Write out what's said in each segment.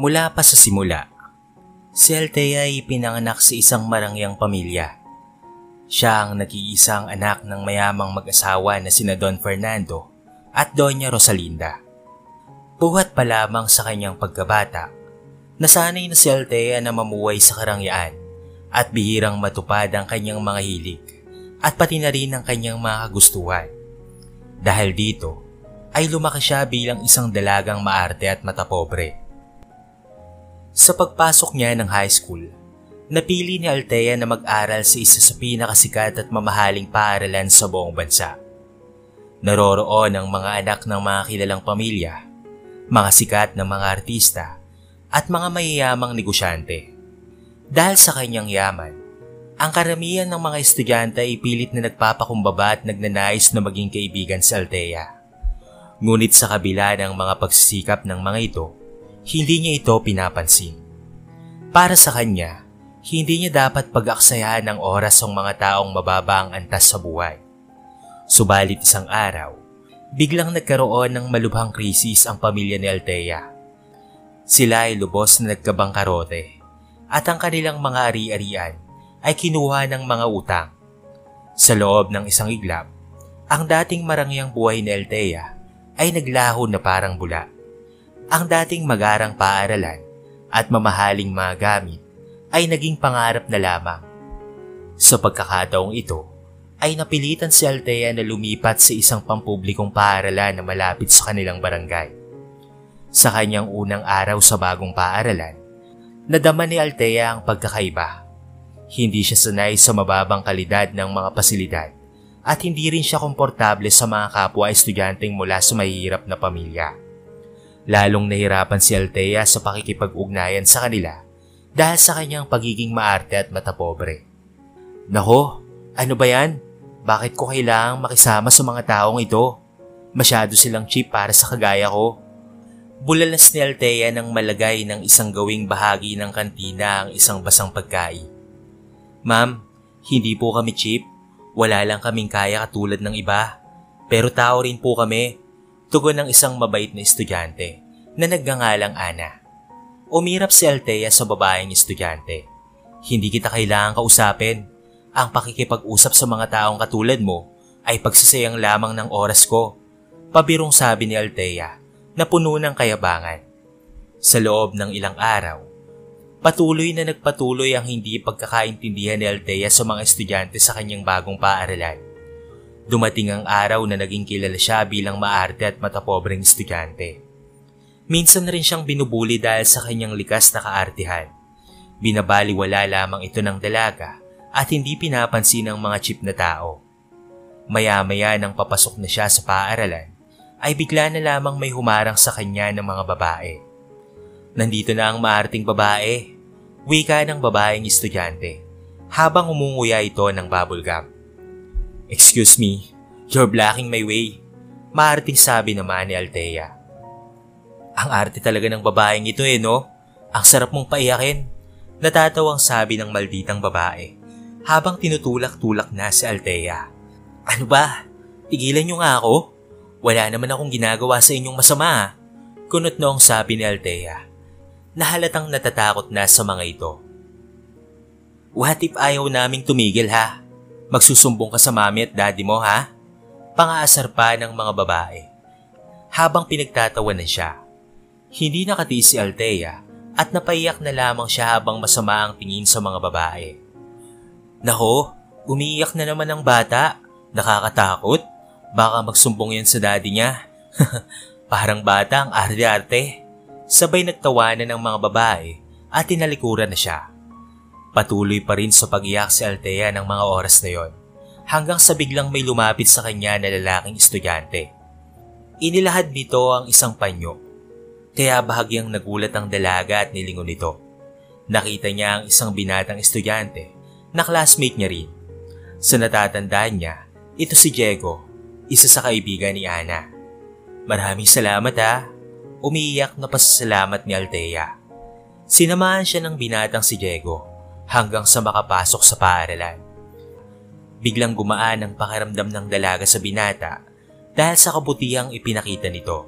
Mula pa sa simula, si Althea ay pinanganak sa isang marangyang pamilya. Siya ang nag-iisang anak ng mayamang mag-asawa na sina Don Fernando at Doña Rosalinda. Buhat pa lamang sa kanyang pagkabata, nasanay na si Althea na mamuhay sa karangyaan at bihirang matupad ang kanyang mga hilig at pati na rin ang kanyang mga kagustuhan. Dahil dito, ay lumaki siya bilang isang dalagang maarte at matapobre. Sa pagpasok niya ng high school, napili ni Althea na mag-aral sa isa sa pinakasikat at mamahaling paaralan sa buong bansa. Naroroon ang mga anak ng mga kilalang pamilya, mga sikat na mga artista, at mga mayayamang negosyante. Dahil sa kanyang yaman, ang karamihan ng mga estudyante ay pilit na nagpapakumbaba at nagnanais na maging kaibigan si Althea. Ngunit sa kabila ng mga pagsisikap ng mga ito, hindi niya ito pinapansin. Para sa kanya, hindi niya dapat pag-aksayahan ng oras ang mga taong mababa ang antas sa buhay. Subalit isang araw, biglang nagkaroon ng malubhang krisis ang pamilya ni Althea. Sila ay lubos na nagkabangkarote at ang kanilang mga ari-arian ay kinuha ng mga utang. Sa loob ng isang iglap, ang dating marangyang buhay ni Althea ay naglaho na parang bula. Ang dating magarang paaralan at mamahaling mga gamit ay naging pangarap na lamang. Sa pagkakataong ito, ay napilitan si Althea na lumipat sa isang pampublikong paaralan na malapit sa kanilang barangay. Sa kanyang unang araw sa bagong paaralan, nadama ni Althea ang pagkakaiba. Hindi siya sanay sa mababang kalidad ng mga pasilidad at hindi rin siya komportable sa mga kapwa estudyanteng mula sa mahihirap na pamilya. Lalong nahirapan si Althea sa pakikipag-ugnayan sa kanila dahil sa kanyang pagiging maarte at matapobre. Nako, ano ba yan? Bakit ko kailangang makisama sa mga taong ito? Masyado silang cheap para sa kagaya ko. Bulalas ni Althea nang malagay ng isang gawing bahagi ng kantina ang isang basang pagkain. Ma'am, hindi po kami cheap. Wala lang kaming kaya katulad ng iba. Pero tao rin po kami. Tugon ng isang mabait na estudyante na nagngangalang Ana. Umirap si Althea sa babaeng estudyante. Hindi kita kailangang kausapin. Ang pakikipag-usap sa mga taong katulad mo ay pagsasayang lamang ng oras ko. Pabirong sabi ni Althea na puno ng kayabangan. Sa loob ng ilang araw, patuloy na nagpatuloy ang hindi pagkakaintindihan ni Althea sa mga estudyante sa kanyang bagong paaralan. Dumating ang araw na naging kilala siya bilang maarte at matapobreng estudyante. Minsan rin siyang binubuli dahil sa kanyang likas na kaartihan. Binabaliwala lamang ito ng dalaga at hindi pinapansin ng mga cheap na tao. Maya-maya nang papasok na siya sa paaralan, ay bigla na lamang may humarang sa kanya ng mga babae. Nandito na ang maarting babae, wika ng babaeng estudyante, habang umunguya ito ng bubblegum. Excuse me, you're blocking my way, maarting sabi naman ni Althea. Ang arte talaga ng babaeng ito no? Ang sarap mong paiyakin, natatawang sabi ng malditang babae, habang tinutulak-tulak na si Althea. Ano ba? Tigilan niyo nga ako? Wala naman akong ginagawa sa inyong masama. Kunot noong sabi ni Althea, na halatang natatakot na sa mga ito. What if ayaw naming tumigil ha? Magsusumbong ka sa mami at daddy mo ha? Pangaasar pa ng mga babae. Habang pinagtatawanan siya, hindi nakatiis si Althea at napaiyak na lamang siya habang masama ang tingin sa mga babae. Nako, umiiyak na naman ang bata. Nakakatakot. Baka magsumbong yan sa daddy niya. Parang bata ang arte-arte. Sabay nagtawanan ng mga babae at tinalikuran na siya. Patuloy pa rin sa pag-iyak si Althea ng mga oras na yon, hanggang sa biglang may lumapit sa kanya na lalaking estudyante. Inilahad nito ang isang panyo, kaya bahagyang nagulat ang dalaga at nilingon nito. Nakita niya ang isang binatang estudyante na classmate niya rin. Sa natatandaan niya, ito si Diego, isa sa kaibigan ni Ana. Maraming salamat ha, umiiyak na pasasalamat ni Althea. Sinamahan siya ng binatang si Diego hanggang sa makapasok sa paaralan. Biglang gumaan ang pakiramdam ng dalaga sa binata dahil sa kabutihang ipinakita nito.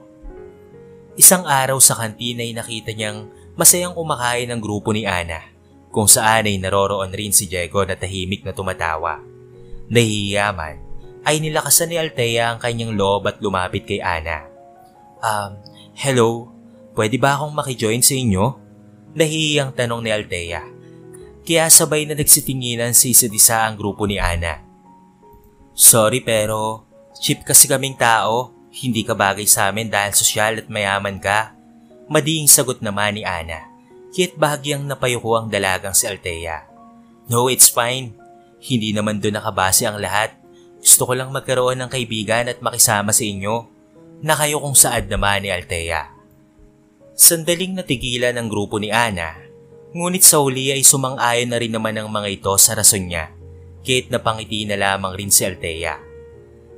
Isang araw sa kantina ay nakita niyang Masayang kumakain ang grupo ni Ana, kung saan ay naroroon rin si Diego na tahimik na tumatawa. Nahihiyaman, ay nilakasan ni Althea ang kanyang loob at lumapit kay Ana. Hello, pwede ba akong makijoin sa inyo? Nahihiyang tanong ni Althea. Kaya sabay na nagsitinginan sa isa't isa ang grupo ni Ana. Sorry pero, cheap kasi kaming tao, hindi ka bagay sa amin dahil sosyal at mayaman ka. Madiing sagot naman ni Ana, kaya't bahagyang napayuko ang dalagang si Althea. No, it's fine. Hindi naman doon nakabase ang lahat. Gusto ko lang magkaroon ng kaibigan at makisama sa inyo. Na kayo kung saan naman ni Althea. Sandaling natigilan ang grupo ni Ana, ngunit sa huli ay sumang-ayon na rin naman ang mga ito sa rason niya, kaya't napangiti na lamang rin si Althea.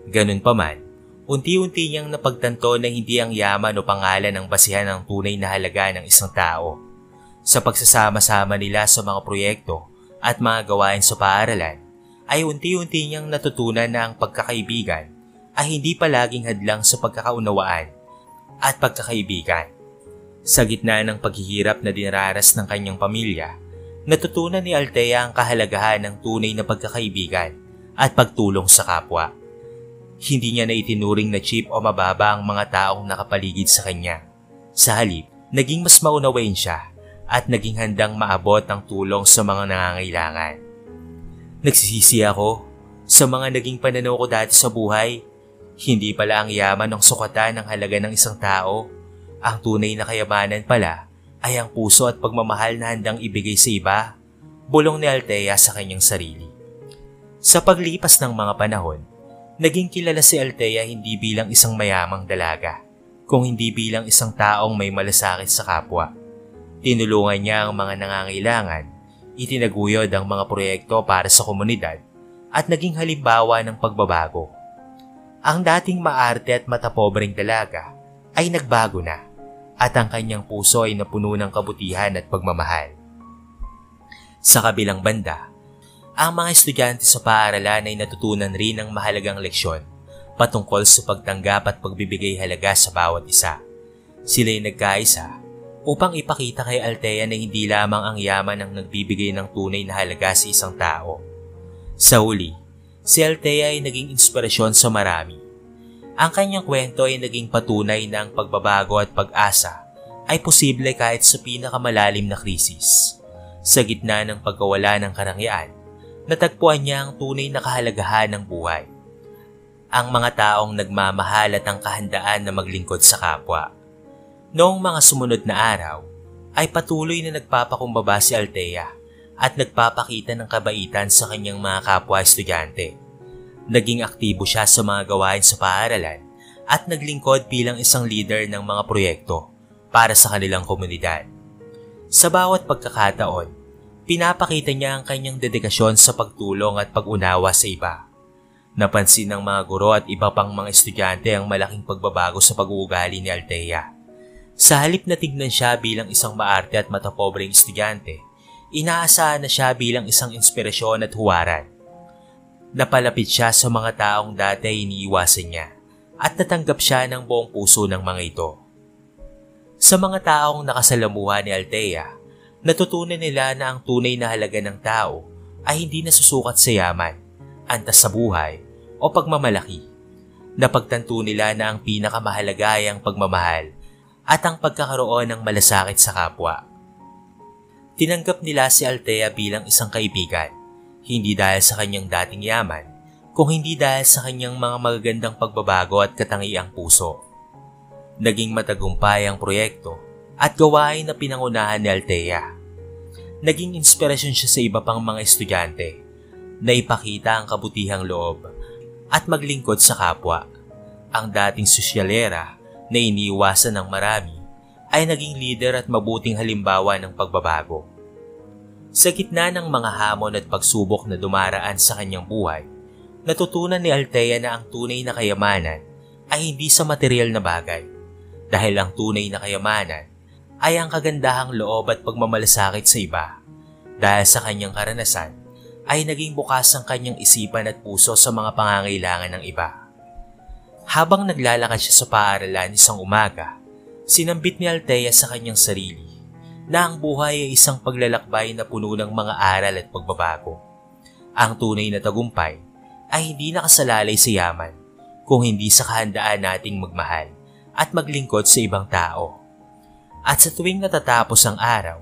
Ganun pa man, unti-unti niyang napagtanto na hindi ang yaman o pangalan ang basihan ng tunay na halaga ng isang tao. Sa pagsasama-sama nila sa mga proyekto at mga gawain sa paaralan, ay unti-unti niyang natutunan na ang pagkakaibigan ay hindi palaging hadlang sa pagkakaunawaan at pagkakaibigan. Sa gitna ng paghihirap na dinararas ng kanyang pamilya, natutunan ni Althea ang kahalagahan ng tunay na pagkakaibigan at pagtulong sa kapwa. Hindi niya na itinuring na cheap o mababa ang mga taong nakapaligid sa kanya. Sa halip, naging mas maunawain siya at naging handang maabot ang tulong sa mga nangangailangan. Nagsisisi ako sa mga naging pananaw ko dati sa buhay. Hindi pala ang yaman ang sukatan ng halaga ng isang tao. Ang tunay na kayamanan pala ay ang puso at pagmamahal na handang ibigay sa iba. Bulong ni Althea sa kanyang sarili. Sa paglipas ng mga panahon, naging kilala si Althea hindi bilang isang mayamang dalaga, kung hindi bilang isang taong may malasakit sa kapwa. Tinulungan niya ang mga nangangailangan, itinaguyod ang mga proyekto para sa komunidad, at naging halimbawa ng pagbabago. Ang dating maarte at matapobreng dalaga ay nagbago na, at ang kanyang puso ay napuno ng kabutihan at pagmamahal. Sa kabilang banda, ang mga estudyante sa paaralan ay natutunan rin ng mahalagang leksyon patungkol sa pagtanggap at pagbibigay halaga sa bawat isa. Sila'y nagkaisa upang ipakita kay Althea na hindi lamang ang yaman ang nagbibigay ng tunay na halaga sa isang tao. Sa huli, si Althea ay naging inspirasyon sa marami. Ang kanyang kwento ay naging patunay na ang pagbabago at pag-asa ay posible kahit sa pinakamalalim na krisis. Sa gitna ng pagkawala ng karangyaan, natagpuan niya ang tunay na kahalagahan ng buhay. Ang mga taong nagmamahal at ang kahandaan na maglingkod sa kapwa. Noong mga sumunod na araw, ay patuloy na nagpapakumbaba si Althea at nagpapakita ng kabaitan sa kanyang mga kapwa-estudyante. Naging aktibo siya sa mga gawain sa paaralan at naglingkod bilang isang leader ng mga proyekto para sa kanilang komunidad. Sa bawat pagkakataon, pinapakita niya ang kanyang dedikasyon sa pagtulong at pag-unawa sa iba. Napansin ng mga guro at iba pang mga estudyante ang malaking pagbabago sa pag-uugali ni Althea. Sa halip na tignan siya bilang isang maarte at matapobreng estudyante, inaasahan na siya bilang isang inspirasyon at huwaran. Napalapit siya sa mga taong dati iniiwasan niya at natanggap siya ng buong puso ng mga ito. Sa mga taong nakasalamuha ni Althea, natutunan nila na ang tunay na halaga ng tao ay hindi nasusukat sa yaman, antas sa buhay, o pagmamalaki. Napagtanto nila na ang pinakamahalaga ay ang pagmamahal at ang pagkakaroon ng malasakit sa kapwa. Tinanggap nila si Althea bilang isang kaibigan, hindi dahil sa kanyang dating yaman, kung hindi dahil sa kanyang mga magagandang pagbabago at katangiang puso. Naging matagumpay ang proyekto at gawain na pinangunahan ni Althea. Naging inspirasyon siya sa iba pang mga estudyante na ipakita ang kabutihang loob at maglingkod sa kapwa. Ang dating sosyalera na iniiwasan ng marami ay naging leader at mabuting halimbawa ng pagbabago. Sa gitna ng mga hamon at pagsubok na dumaraan sa kanyang buhay, natutunan ni Althea na ang tunay na kayamanan ay hindi sa material na bagay, dahil ang tunay na kayamanan ay ang kagandahang loob at pagmamalasakit sa iba. Dahil sa kanyang karanasan, ay naging bukas ang kanyang isipan at puso sa mga pangangailangan ng iba. Habang naglalakad siya sa paaralan isang umaga, sinambit ni Althea sa kanyang sarili na ang buhay ay isang paglalakbay na puno ng mga aral at pagbabago. Ang tunay na tagumpay ay hindi nakasalalay sa yaman, kung hindi sa kahandaan nating magmahal at maglingkod sa ibang tao. At sa tuwing natatapos ang araw,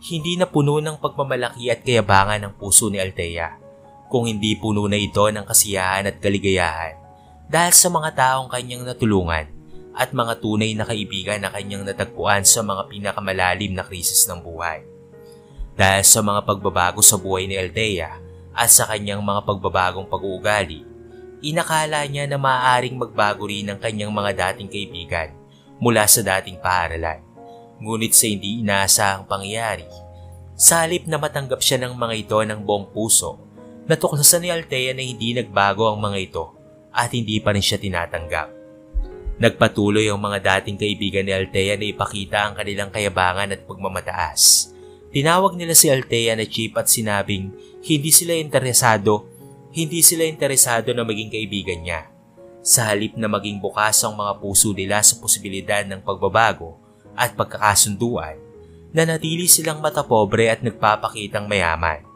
hindi na puno ng pagmamalaki at kayabangan ng puso ni Althea, kung hindi puno na ito ng kasiyahan at kaligayahan dahil sa mga taong kanyang natulungan at mga tunay na kaibigan na kanyang natagpuan sa mga pinakamalalim na krisis ng buhay. Dahil sa mga pagbabago sa buhay ni Althea at sa kanyang mga pagbabagong pag-uugali, inakala niya na maaaring magbago rin ang kanyang mga dating kaibigan mula sa dating paaralan. Ngunit sa hindi inaasahang pangyayari, sa halip na matanggap siya ng mga ito ng buong puso, natuklasan ni Althea na hindi nagbago ang mga ito at hindi pa rin siya tinatanggap. Nagpatuloy ang mga dating kaibigan ni Althea na ipakita ang kanilang kayabangan at pagmamataas. Tinawag nila si Althea na Chief at sinabing hindi sila interesado na maging kaibigan niya. Sa halip na maging bukas ang mga puso nila sa posibilidad ng pagbabago at pagkakasunduan, nanatili silang matapobre at nagpapakitang mayaman.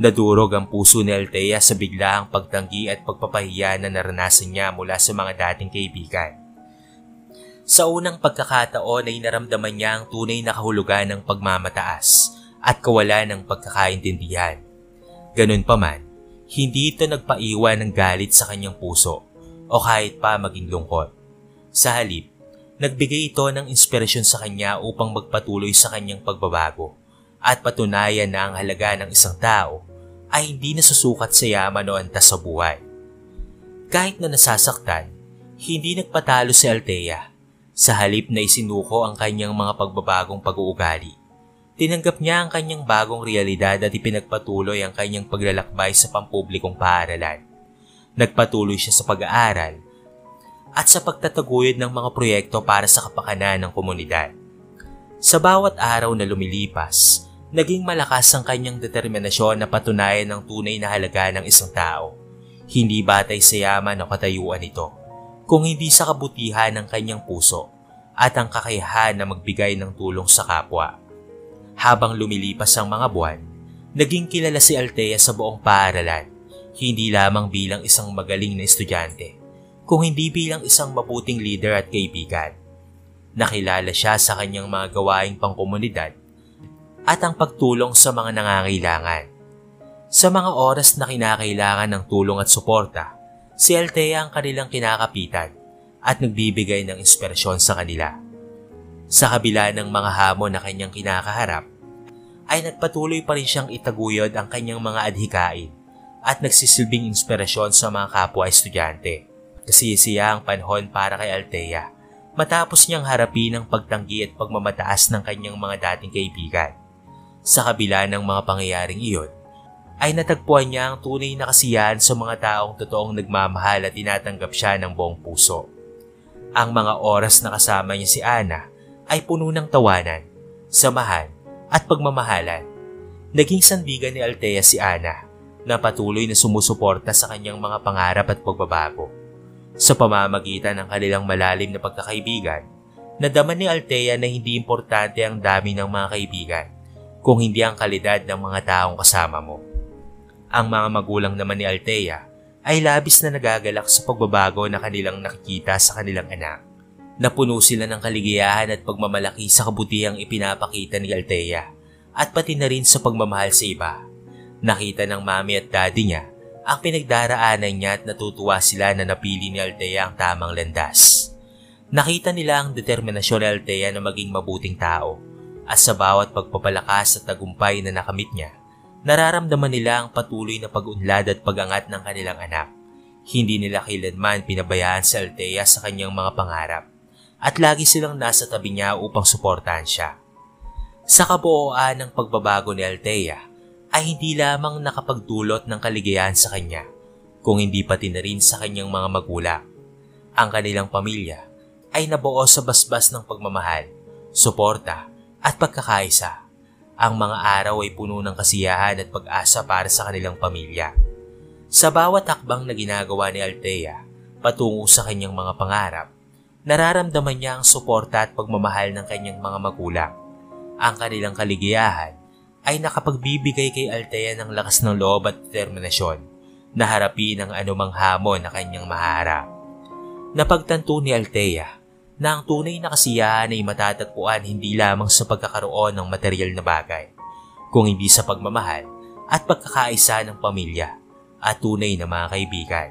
Nadurog ang puso ni Althea sa biglaang pagtanggi at pagpapahiya na naranasan niya mula sa mga dating kaibigan. Sa unang pagkakataon ay naramdaman niya ang tunay na kahulugan ng pagmamataas at kawalan ng pagkakaintindihan. Ganun pa man, hindi ito nagpaiwan ng galit sa kanyang puso o kahit pa maging lungkot. Sa halip, nagbigay ito ng inspirasyon sa kanya upang magpatuloy sa kanyang pagbabago at patunayan na ang halaga ng isang tao ay hindi nasusukat sa yaman o antas sa buhay. Kahit na nasasaktan, hindi nagpatalo si Althea. Sa halip na isinuko ang kanyang mga pagbabagong pag-uugali, tinanggap niya ang kanyang bagong realidad at ipinagpatuloy ang kanyang paglalakbay sa pampublikong paaralan. Nagpatuloy siya sa pag-aaral at sa pagtataguyod ng mga proyekto para sa kapakanan ng komunidad. Sa bawat araw na lumilipas, naging malakas ang kanyang determinasyon na patunayan ang tunay na halaga ng isang tao. Hindi batay sa yaman o katayuan nito, kung hindi sa kabutihan ng kanyang puso at ang kakayahan na magbigay ng tulong sa kapwa. Habang lumilipas ang mga buwan, naging kilala si Althea sa buong paaralan, hindi lamang bilang isang magaling na estudyante, kung hindi bilang isang mabuting leader at kaibigan. Nakilala siya sa kanyang mga gawaing pangkomunidad at ang pagtulong sa mga nangangailangan. Sa mga oras na kinakailangan ng tulong at suporta, si Althea ang kanilang kinakapitan at nagbibigay ng inspirasyon sa kanila. Sa kabila ng mga hamon na kanyang kinakaharap, ay nagpatuloy pa rin siyang itaguyod ang kanyang mga adhikain at nagsisilbing inspirasyon sa mga kapwa-estudyante. Kasiyasiya ang panahon para kay Althea matapos niyang harapin ang pagtanggi at pagmamataas ng kanyang mga dating kaibigan. Sa kabila ng mga pangyayaring iyon, ay natagpuan niya ang tunay na kasiyahan sa mga taong totoong nagmamahal at tinatanggap siya ng buong puso. Ang mga oras na kasama niya si Ana ay puno ng tawanan, samahan at pagmamahalan. Naging sandigan ni Althea si Ana na patuloy na sumusuporta sa kanyang mga pangarap at pagbabago. Sa pamamagitan ng kanilang malalim na pagkakaibigan, nadama ni Althea na hindi importante ang dami ng mga kaibigan, kung hindi ang kalidad ng mga taong kasama mo. Ang mga magulang naman ni Althea ay labis na nagagalak sa pagbabago na kanilang nakikita sa kanilang anak. Napuno sila ng kaligayahan at pagmamalaki sa kabutihang ipinapakita ni Althea at pati na rin sa pagmamahal sa iba. Nakita ng mami at daddy niya ang pinagdaraanan niya at natutuwa sila na napili ni Althea ang tamang landas. Nakita nila ang determinasyon ni Althea na maging mabuting tao. At sa bawat pagpapalakas at tagumpay na nakamit niya, nararamdaman nila ang patuloy na pag-unlad at pag-angat ng kanilang anak. Hindi nila kailanman pinabayaan si Althea sa kanyang mga pangarap at lagi silang nasa tabi niya upang suportahan siya. Sa kabuuan ng pagbabago ni Althea ay hindi lamang nakapagdulot ng kaligayahan sa kanya, kung hindi pati na rin sa kanyang mga magulang. Ang kanilang pamilya ay nabuo sa basbas ng pagmamahal, suporta at pagkakaisa. Ang mga araw ay puno ng kasiyahan at pag-asa para sa kanilang pamilya. Sa bawat hakbang na ginagawa ni Althea patungo sa kanyang mga pangarap, nararamdaman niya ang suporta at pagmamahal ng kanyang mga magulang. Ang kanilang kaligayahan ay nakapagbibigay kay Althea ng lakas ng loob at determinasyon na harapin ang anumang hamon na kanyang maharap. Napagtanto ni Althea na ang tunay na kasiyahan ay matatagpuan hindi lamang sa pagkakaroon ng material na bagay, kung hindi sa pagmamahal at pagkakaisa ng pamilya at tunay na mga kaibigan.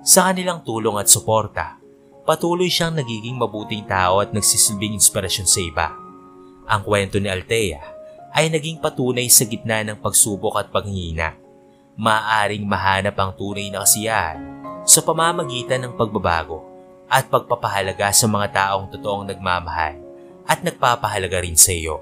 Sa kanilang tulong at suporta, patuloy siyang nagiging mabuting tao at nagsisilbing inspirasyon sa iba. Ang kwento ni Althea ay naging patunay sa gitna ng pagsubok at paghihina. Maaaring mahanap ang tunay na kasiyahan sa pamamagitan ng pagbabago at pagpapahalaga sa mga taong totoong nagmamahal at nagpapahalaga rin sa iyo.